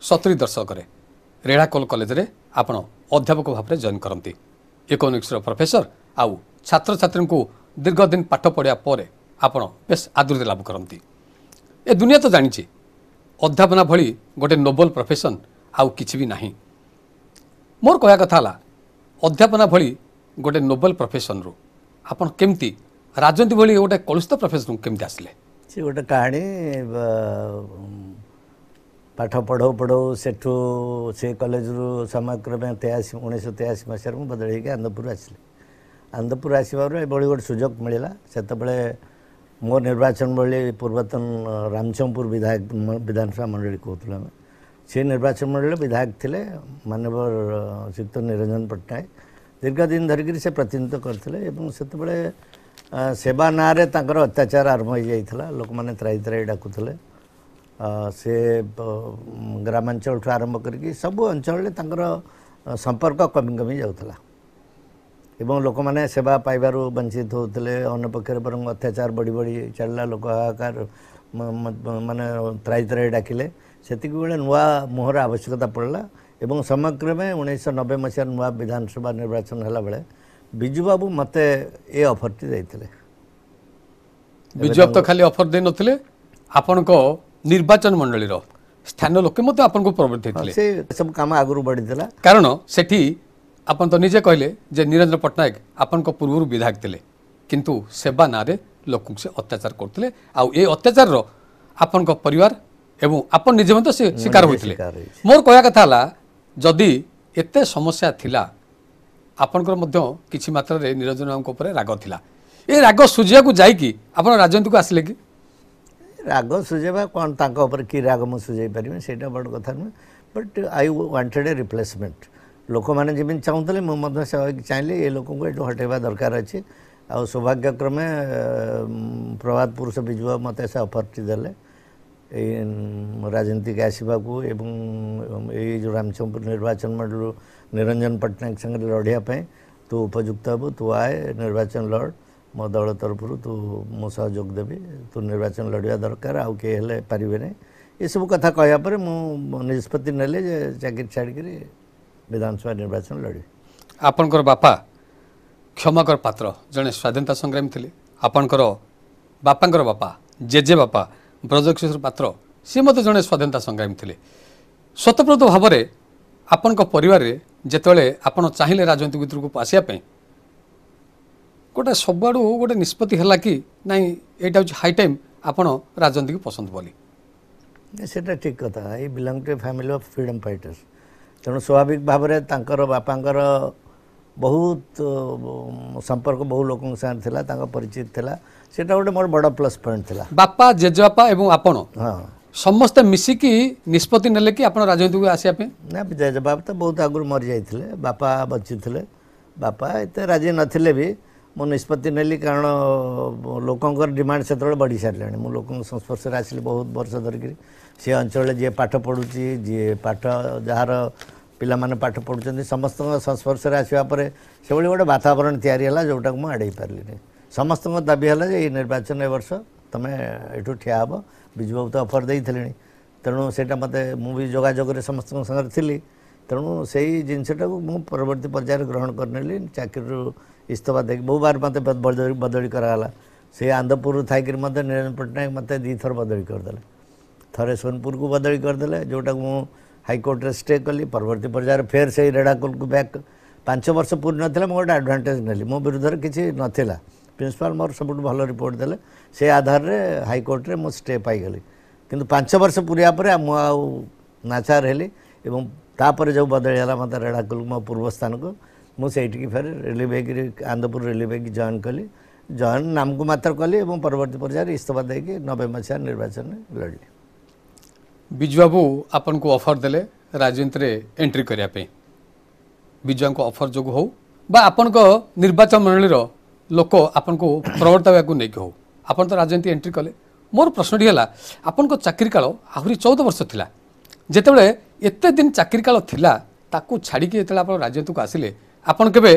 70 दशक रेढ़ाकोल कॉलेज रे आपण अध्यापक भाव में जॉइन करती इकोनॉमिक्स प्रोफेसर आउ छात्र छात्री को दीर्घ दिन पाठ पढ़ा पर आपण बेस आदृति लाभ करती ए दुनिया तो जानी अध्यापना भली गोटे नोबल प्रोफेशन आउ किछि भी नाही। मोर कहया कथा अध्यापना भली गोटे नोबल प्रोफेशन रू आपण केमती राजनीति भली गोटे कलुषित प्रोफेशन केमती आसिले? से गोटे कहानी पाठ पढ़ो पढ़ो सेठू से कॉलेज रु समयक्रमे 1983 मसीह मुझे बदल आनंदपुर आसिली। आनंदपुर आसबार एभली गोटे सुजोग मिलला से मो निर्वाचन बड़ी पूर्वतन रामचंदपुर विधायक विधानसभा मंडली कहूँ आम से निर्वाचन मंडल विधायक थे मानवर श्रीयुक्त निरंजन पट्टनायक दीर्घ दिन धरिक से प्रतिनिधित्व करते से सेवा ना रे तांकर अत्याचार आरंभ हो जाता लोक मैंने त्राई त्राई डाकुले से ग्रामांचल आरंभ करके सबू अंचल संपर्क कमी कमी जाऊला एवं लोक मैंने सेवा पाइबार वंचित होते अन्यपक्ष बर अत्याचार बढ़ी बढ़ी चलला लोक हाहाकार माने त्राई त्राई डाकिले सेति बेले नुआ मुहर आवश्यकता पड़ला एवं समयक्रमे 1990 मसीह नुआ विधानसभा निर्वाचन है बेले बिजू बाबू मते ए ऑफरटी देते। बिजू बाबू तो खाली ऑफर दे नथिले आपन को निर्वाचन मंडली रो स्थानीय लोक मते आपन को प्रवृत्ति थे से सब काम आगु बढ़ीला कारण सेठी आपन तो निजे कहले जे निरंजन पट्टनायक आपन को पूर्व विधायक थे किंतु सेवा ना रे लोक से अत्याचार करते आउ ए अत्याचार रो आपन को परिवार एवं आपन निजे मते से शिकार होइतले। मोर कहया कथा हला जदी एते समस्या थिला आपनकर मध्य किछि मात्रा रे निरंजन बाबू ऊपर राग थिला ए राग सुजिया को जाई कि आपन राजनीति को आसिले कि राग सुझेबा कौन तांका ऊपर की राग मु सुझाई पारिबे सेटा बड़ कथा न but I wanted A replacement लोक मैंने जमी चाहूले मुझे चाहिए ये लोक को हटेबा दरकार अच्छे आ सौभाग्यक्रमे प्रभात पुरुष बिजू बाबू मत से ऑफरटी देले राजनीति आसवा को ये जो रामचंद्रपुर निर्वाचन मंडल निरंजन पट्टनायक संगे लड़ाई तू उपयुक्त हेबू तू आए निर्वाचन लड़ मो दल तरफ तू मो सहयोग देवी तू निर्वाचन लड़वा दरकार आउ किए हेले पारिबे नहीं ये सब कथा कहया पर मु निष्पत्ति नेले जे चाकरी छाड़ी विधानसभा निर्वाचन लड़ी। आपनकर बापा क्षमाकर पात्र जड़े स्वाधीनता संग्रामी थे आपनकर बापांकर बापा जेजे बापा ब्रजकिशोर पात्र सी मत जड़े स्वाधीनता संग्रामी थे स्वतःप्रत भाव में आपण परिवार जितेबाला आपण चाहिए राजनीति भितर को आसापी गोटे सबुआड़ू गोटे निष्पत्ति है कि नाई यहाँ हूँ हाई टाइम आपण राजनीति को पसंद बोली सेटा ठीक कथा I belong to family of freedom fighters तेणु स्वाभाविक भाव में तांकर बापांकर बहुत संपर्क बहु लोक परिचित थिला सेटा गोटे मोर बड़ प्लस पॉइंट थिला। बापा जेजेबापा एवं आपण हाँ समस्ते मिसिकी निष्पत्ति नेले कि आपण राजनीति को आसिया पे ना जेजेबापा तो बहुत आगुर मरी जाइथिले बापा बची थिले बापा एते राजी नथिले भी मो निष्पत्ति नेली कारण लोकंकर डिमांड से बढ़ी सारे मु लोक संस्पर्श आसिली बहुत वर्ष धरिक सी अंचल जी पाठ पढ़ुची जी पाठ जार पिला माने पाठ पढ़ुं समस्त संस्पर्श आसवा से गोटे वातावरण तैयारी है जोटा मुझे आड़े पार्ली नहीं समस्त दाबी है ये निर्वाचन ए वर्ष तुम्हें यू ठिया हे बिजू बाबू तो ऑफर दे तेणु से मत मुझे जोगाजोग समस्त संगे थी तेणु से ही जिनटा को मुझे परवर्ती पर्यायर ग्रहण करनेली चाकरी इस्तफा दे बहु बार मत बदली कराला से आनंदपुर थी मत निरंजन पट्टनायक मत दी थर बदली करदे थरे सोनपुर को बदली करदे जोटा मुझे हाईकोर्ट रे स्टे कली परवर्ती पर्यायर फेर से रेढ़ाकोल को बैक 5 वर्ष पूरी नाला मुझे गोटे एडभांटेज नेली मो विरुद्ध किसी नाला प्रिंसिपाल मोर सब भल रिपोर्ट देले से आधार रे हाईकोर्ट रे मु स्टे पाईगली किंतु 5 वर्ष पूरा पर नाचार हेली एवं तापर जो बदली मत रेढ़ाकोल मो पूर्व स्थान को मुझे फेर रिलीव हो आनंदपुर रिलीव हो जॉइन कली जॉइन नाम को मात्र कली और परवर्ती पर्यायर इस्तफा देकी 90 मसीहा निर्वाचन में लड़ली। बिजू बाबू आपन को ऑफर देले राजनीति रे एंट्री करने बिजू को ऑफर जो हो बा आपन को निर्वाचन मंडली लोक आपन को प्रवर्तन को लेकिन हो आपन तो राजनीति एंट्री कले मोर प्रश्नटी है आपन को चाकरी काल आहरी 14 वर्ष थिला जेतेबेले एते दिन चाकरी काल थिला ताकू छाड़ी के जेतेबेले आपन राजनीति को आसिले आपन केबे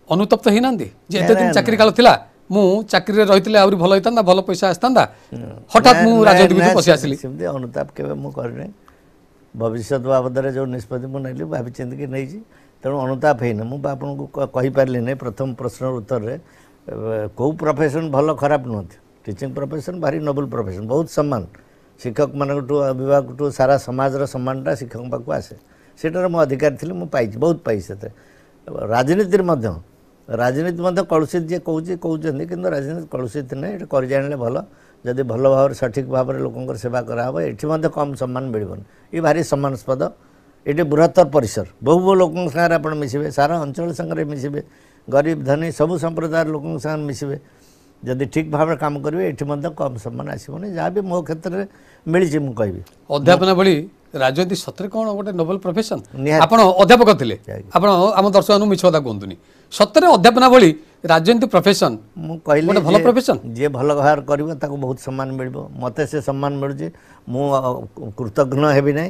अनुतप्त ही नांदी जे एते दिन चाकरी काल थिला मु चाकरी रही आहरी भल होता भल पैसा आसता हठात मु राजनीति को पसी आसिली अनुताप के करने भविष्य बाबद जो निष्पत्ति मुझे भाई चिंतिक नहीं तेणु अनुताप है मुझे आपको कहीपरि नहीं प्रथम प्रश्न उत्तर में कौ प्रोफेशन भल खराब नुहत टीचिंग प्रोफेशन भारी नोबल प्रोफेशन बहुत सम्मान शिक्षक मान अभिभावक टू सारा समाजर सम्मानटा शिक्षक पाक आसे सेटार मो अधिकारी थी मुझे बहुत पाई से राजनीति राजनीति कलुषित जी कहते कि राजनीति कलुषित नहीं ये कर जाने भल जदि भल भाव सठिक भाव में लोक सेवा कराव ये कम सम्मान मिलबन ये भारी सम्मानस्पद ये बृहत्तर परिसर बहु लोकों सागर आप मिसबे सारा अंचल सागर मिसबे गरीब धनी सबू संप्रदाय लोकों सागर मिसबे जदि ठीक भाव में काम करेंगे ये कम सम्मान आसबनी जहाँ भी मो क्षेत्र में मिली मुझे कहि अध्यापना भली राजनीति सतरे कौन गोटे नोबल प्रोफेशन आपण अध्यापक थे आपण आम दर्शक मिछ कथा कहतुनि सतरे अध्यापना भली राजनीति प्रोफेशन कहली भल प्रोफेशन जी भल व्यवहार कर बहुत सम्मान मिल मत से सम्मान मिलूँ मु कृतज्ञ हेबी ना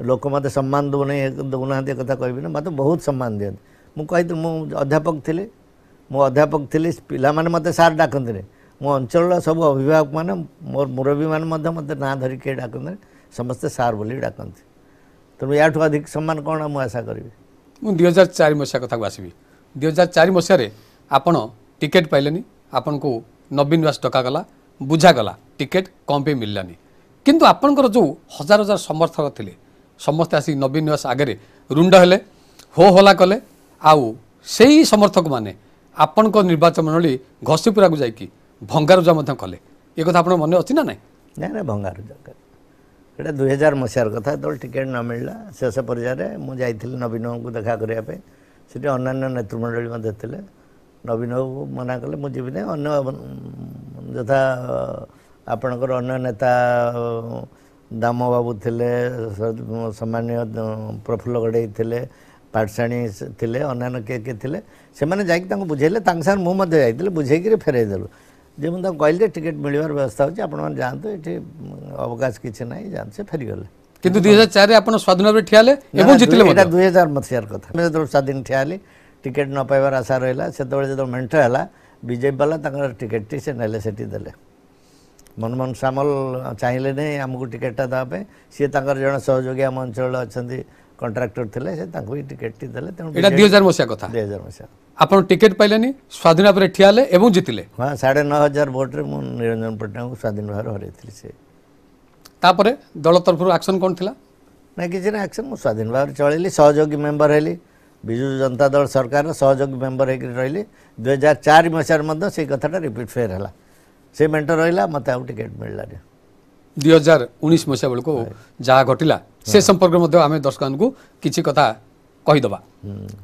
लोक मत सम्मान दौना कथा कहबी ना मत बहुत सम्मान दिखती मुझे मुझे अध्यापक थी मो अध्यापक थी पिला माने मते सार डाकते मो अंचल सब अभिभावक मैंने मोर मुरबी मैंने मत ना धरिक डाकते समस्ते सार बोली डाकती तेणु या अधिक सम्मान कौन मुझे आशा करी मुझे 2004 मसीहा कथा आसबि 2004 मसीह आपण टिकेट पाइलेनी आपण को नवीन निवास टकागला बुझागला टिकेट कम पे मिललानी किंतु आपणकर जो हजार हजार समर्थक थिले समस्ते आसी नवीन निवास आगे रुंड हेले हो हला कले आउ सेही समर्थक माने आपण को निर्वाचन मंडली घसीपुरा को जाइकी भंगारुजा मध्य कले ये कथा आपण मन अछि ना नहीं ना भंगारुजा एटा 2000 मसीहार कथा तो टिकेट न मिलला शेष पर्यायर मुझे जाइଥିଲି नवीन को देखा करने से अन्य नेतृमंडली मध्य थे नवीन बाबू मना कले मुझे जीवी ना अन्य यथा आपणकर अन्य नेता दाम बाबू थे सामान्य प्रफुल्ल गड़े थे पाठशाणी थे अन्य किए थे से मैंने बुझेले मुझे बुझे फेरईदेलु जे मुझे कहली टिकेट मिलवार व्यवस्था होची आपण माने जानतो एठी अवकाश किछि नाही जान से फेरीगले किंतु 2004 रे आपण स्वाधीन भाव ठियाले एवं जितले एटा 2000 मथियार कथा मैं तो स्वाधीन ठियाली टिकेट न पाइबार आशा रहला से जो मेंट हैला बीजेपी वाला तंगर टिकेट टी से नेले सेठी देले मनमोहन सामल चाहिए नहीं आमको टिकेटा देवाई सी जन सहयोगी आम अंचल अच्छा कंट्राक्टर थे से टिकेट टी देले तेणु 2000 मसीहा कथा 2000 मसीहा आपण टिकेट पाइलेनी स्वाधीन भाव ठियाले एवं जितिले हाँ 9500 भोट्रे मु निरंजन पट्टनायक स्वाधीन भाव हरई से तापरे दल तरफ एक्शन कौन थिला ना किसी ना एक्शन मुझे स्वाधीन भाव चलि सहयोगी मेम्बर हेली विजु जनता दल सरकार सहयोगी मेम्बर होकर रही 2004 मसीह से कथाटा रिपीट फेर है से मेंटर रहा मत आउ टिकेट मिलला 2019 मसीहा बेलू जहाँ घटला से संपर्क में आम दर्शक को किसी कथा कहीदबा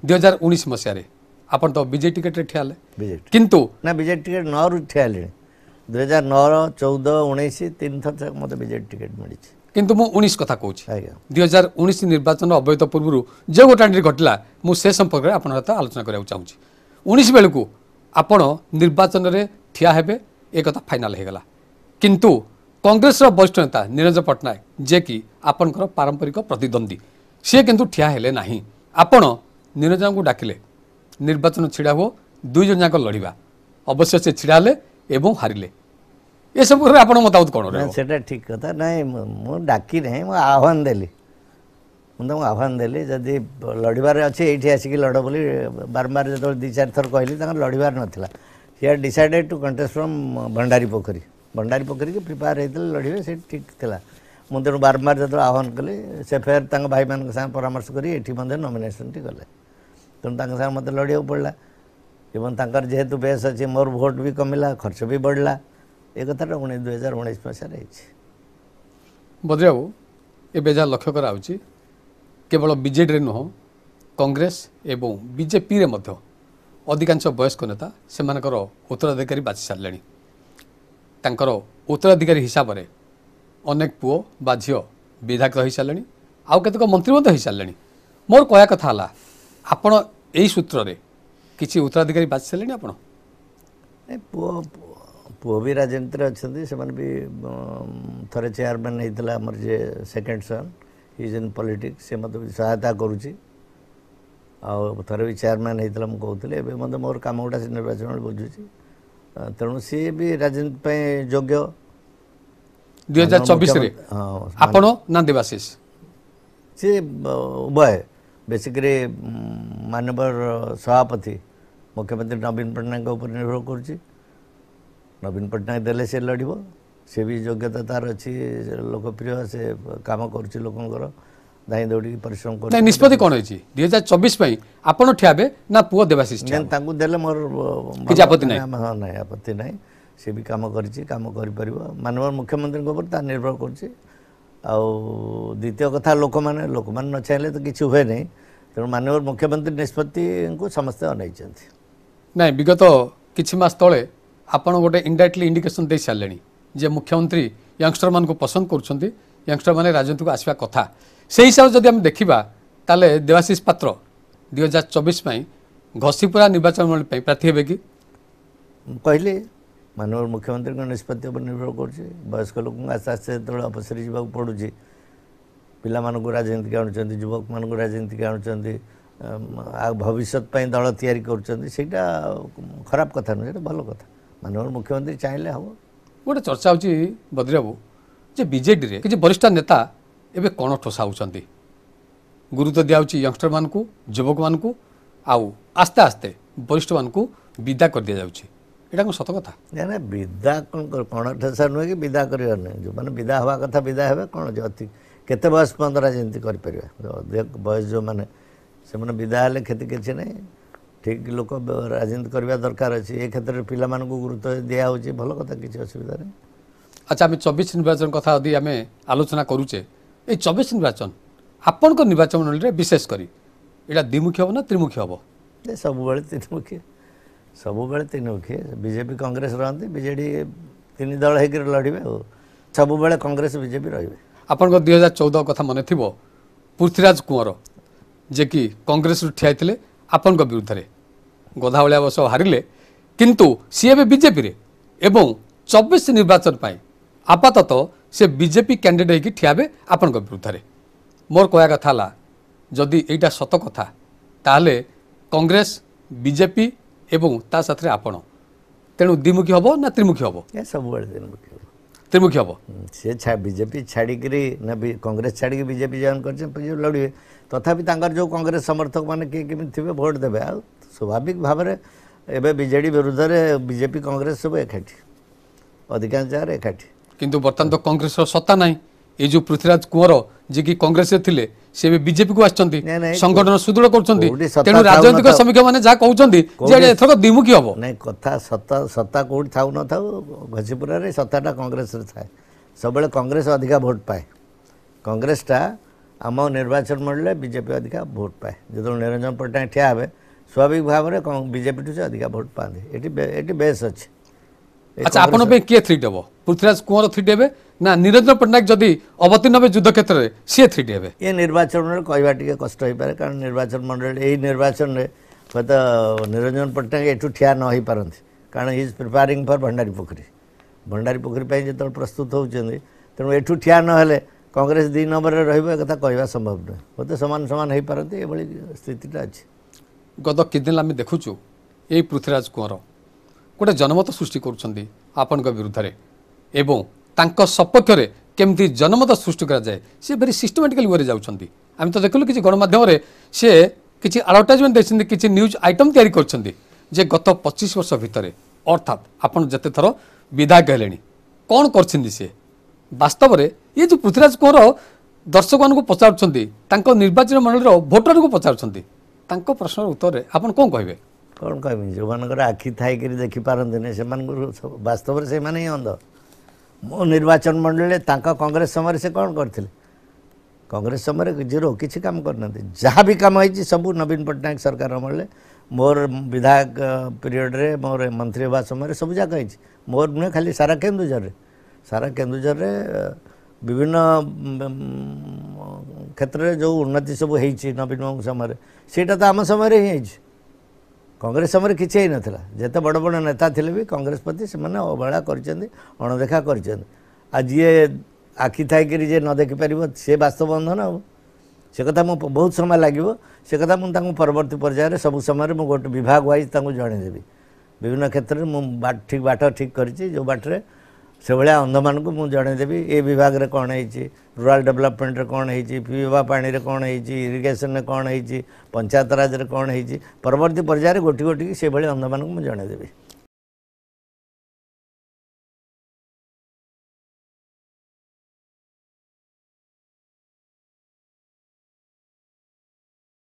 2019 मसीह आपन तो बीजे टिकेट ठियाले किंतु ना बीजे टिकेट 9 रु ठियाले 2009 14 19 तीन थर मत बीजे टिकेट मिली किंतु मु 19 कथा कहूँ 2019 निर्वाचन अव्यत पूर्व जो गोटे घटला मुझे संपर्क में आपन सहित आलोचना करने चाहूँगी 19 बेलू आपण निर्वाचन में ठिया हेबे एक कथा फाइनाल हो गला किंतु कांग्रेस वरिष्ठ नेता निरंजन पट्टनायक जे कि आपनकर पारंपरिक प्रतिद्वंदी सी किंतु ठिया हेले नाही आपण निरंजन को डाकिले निर्वाचन छिड़ा हुआ दुई जन जाक लड़वा अवश्य से छिड़ा हेले एवं हारिले ये सब आपन मतामत कौन सेटा ठीक कथा नहीं मु डाकी नहीं मु आह्वान देली मुझे आह्वान देली जदि लड़बार अच्छे ये आसिक लड़ बोली बारंबार जो 2-4 थर कहली लड़बार नाला he are decided to contest from Bhandari Pokhari की प्रिपेयर होते लड़े से ठीक था मुझे तेणु बारंबार जो आह्वान कली से फेर भाई मान परामर्श कर नॉमिनेशन टी गले तेणु मत लड़ा पड़ा एवं तंकर जेहेतु बेस अच्छी मोर भोट भी कमिला खर्च भी बढ़ला एक कथा 2019 मसीह बद्री बाबू ए जहाँ लक्ष्य कराऊँच केवल बीजेडी नुह कांग्रेस एवं बीजेपी रे मध्य अधिकांश वयस्क नेता सेमानकर उत्तराधिकारी बाछि सारे तांकर उत्तराधिकारी हिसाब से अनेक पुओ बा झील विधायक रही सारे आउ केतक मंत्री हो सारे मोर कहया कथा है आपण यही सूत्र रे किसी उत्तराधिकारी बाछि सारे आपण पुओ भी राजनीति अच्छा से भी थरे चेयरमैन होता आमर जे second son is in politics से मतलब सहायता करुच्ची थे भी चेयरमैन होता मुझे कहते मतलब मोर कम गुड़ा से निर्वाचन बुझुची तेणु सी भी राजनीति योग्य 2024 रे आपण ना देवाशीष सी उभय बेसिकली मानवर सभापति मुख्यमंत्री नवीन पट्टनायक उपर निर्भर करुच्ची नवीन पट्टनायक देले से लड़ सी भी योग्यता तार अच्छी लोकप्रिय से काम करुच्ची लोकंर धाई दौड़ी परिश्रम कर निष्पत्ति कौन होती 2024 आपण ठियाबे ना पुओ देवाशीष देले मोर किछि आपत्ति नहीं हाँ ना आपत्ति ना सी भी काम कर मानव मुख्यमंत्री ऊपर निर्भर करुच्ची द्वितीय कथा लोक मैंने न चाहिए तो किसी हुए नहीं तेणु मानव मुख्यमंत्री निष्पत्ति को समस्ते अनै ना विगत किछि मास तले आपण गोटे इनडायरेक्टली इंडिकेशन दे सारे जे मुख्यमंत्री यंगस्टर मान को पसंद करुँच यंगस्टर मैंने राजनीति को आसवा कथा से हिसाब से जब आम देखा ताले देवाशीष पात्र 2024 घसीपुरा निर्वाचन मंडल प्रार्थी हे कि कहली मानव मुख्यमंत्री निष्पत्ति पर निर्भर करयस्क लोक आस्ते आस्ते जो अपसरी जावाक पड़ुची पिला राजनीति आणुचंती युवक मान राजनीति आणुचंती भविष्य दल तैयारी करा खराब कथा नुहे भल कथा मानव मुख्यमंत्री चाहिए हम गोटे चर्चा होची बद्री बाबू जे बीजेडी रे किसी वरिष्ठ नेता एबे कौन ठोसा होचंती गुरुत्व दियाउची यंगस्टर मान को युवक मान को आउ आस्ते आस्ते वरिष्ठ मान को विदा कर दिया जाउची एटा को सत कथा ना विदा कौन ठोसा नुहे कि विदा कर जो मैंने विदा हवा कथा विदा हे कौन अति केते बयस पर्यंत राजनीति कर बयस जो मैंने से विदा हेले क्षति किसी ना ठीक लोक राजनीति करवा दरकार अच्छी ए क्षेत्र में पिला गुरुत्व दिया होची भल कथा किसी असुविधा नहीं। अच्छा आम 24 निर्वाचन कथा यदि आम आलोचना करुचे ये 24 निर्वाचन आपण निर्वाचन मंडल में विशेषकर यहाँ द्विमुखी हम ना त्रिमुखी हम सब त्रिमुखी बीजेपी कांग्रेस रही बीजेडी 3 दल होकर लड़े सब कांग्रेस बीजेपी रे आपण 2014 कथा मन थी पृथ्वीराज कुंवर जे कि कांग्रेस ठिया आपण विरुद्ध में गधा भाया बस हारिले किंतु सी ए बीजेपी रे एवं 24 निर्वाचन पाई आपाततः से बीजेपी कैंडिडेट होकर ठियाबे आपण विरुद्ध में मोर कहया कथा ला जदि एटा सत कथा ताहले कांग्रेस बीजेपी एवं ता साथरे आपण तेणु द्विमुखी हम ना त्रिमुखी हम सब त्रिमुखी हम से बीजेपी छाड़िकी ना कांग्रेस छाड़ी बीजेपी जॉइन कर लड़े तथापि जो कांग्रेस समर्थक मैंने किए केमी थे भोट देवे आ स्वाभाविक भाव में एवं बीजेडी विरुद्ध में बीजेपी कांग्रेस सब एकाठी अधिकांश जगह एकाठी किंतु बर्तमान तो कांग्रेस सत्ता ना ये जो पृथ्वीराज कुंवर जी की कांग्रेस थे सी बीजेपी को संगठन सुदृढ़ कर राजनीतिक समीक्षा मैंने जहाँ कहते द्विमुखी हम ना कथा सत्ता कौट था न था घसीपुरा सत्ताटा कांग्रेस थाए सब कांग्रेस अधिका भोट पाए कांग्रेसटा आम निर्वाचन मंडल बीजेपी अधिका भोट पाए जो निरंजन पट्टनायक ठिया हे स्वाभाविक भाव में बीजेपी से अधिका भोट पाते ये बेस अच्छे। अच्छा आपण किए थ्रीट हे पृथ्वीराज कुंवर थ्रीट हे ना निरंजन पट्टनायक जदि अवतीर्ण हे युद्ध क्षेत्र में सी थ्रीट हे ये निर्वाचन में कहवा टे कष्ट हो पाए कारण निर्वाचन मंडल यही निर्वाचन में हूँ निरंजन पट्टनायक एठू ठिया न हो पारती कारण he is preparing for Bhandari Pokhari जो प्रस्तुत होती तेणु एठू ठिया न कांग्रेस 2 नंबर रहा कहवा संभव नुहे होते सामान सामान हो पारती ये स्थितिटा अच्छी। गत कि दिन आम देखुचु यही पृथ्वीराज कुंवर गोटे जनमत सृष्टि करुँच विरुद्ध में एवं तांको सपक्ष में केमती जनमत सृष्टि करा जाए सी भेरी सिस्टमेटिकली वे जाऊँगी आम तो देखलु कि गणमाध्यम सी किसी आडभटाइजमेंट देखते किसी न्यूज आइटम तैयारी कर गत 25 वर्ष भितर अर्थात आपन जते थर विधायक हेले कौन कर सी वास्तव में ये जो पृथ्वीराज कुंवर दर्शक मान पचार निर्वाचन मंडल भोटर को पचार प्रश्न उत्तर आप कौन कहे कौन कहमी जो मान आखि थी देखिपारती से वास्तव में से ही अंध मो निर्वाचन मंडल कांग्रेस समय से कौन करते कांग्रेस समय जीरो किसी काम करना जहाँ भी कम होती सब नवीन पट्टनायक सरकार अमल मोर विधायक पीरियड रे मोर मंत्री हवा समय सब जाक मोर नुहे खाली सारा केन्दुझर विभिन्न क्षेत्र में जो उन्नति सब होती नवीन बाबू समय सेटा तो आम समय ही कांग्रेस समय किसी ही नाला जिते बड़ बड़ नेता थे भी कांग्रेस प्रति से अवहेला करदेखा आज ये आखि थी जे न देखिपार सी वास्तव अंध ना से कथा मु बहुत समय लगे से कथा मुझे परवर्ती पर्यायर सब समय मुझे गोटे विभाग वाइज जनईदेवी विभिन्न क्षेत्र में बाट ठीक कर जो बाटरे ସେଭଳିଆ ଅନ୍ଧମାନଙ୍କୁ ମୁଁ ଜଣେଇଦେବି ଏ ବିଭାଗରେ କ'ଣ ହେଇଛି, ରୁରାଲ୍ ଡେଭଲପମେଣ୍ଟରେ କ'ଣ ହେଇଛି, ପିଇବା ପାଣିରେ କ'ଣ ହେଇଛି, ଇରିଗେସନରେ କ'ଣ ହେଇଛି, ପଞ୍ଚାୟତ ରାଜରେ କ'ଣ ହେଇଛି, ପରବର୍ତ୍ତୀ ପର୍ଯ୍ୟାୟରେ ଗୋଟି ଗୋଟିକି ସେଭଳି ଅନ୍ଧମାନଙ୍କୁ ମୁଁ ଜଣେଇଦେବି।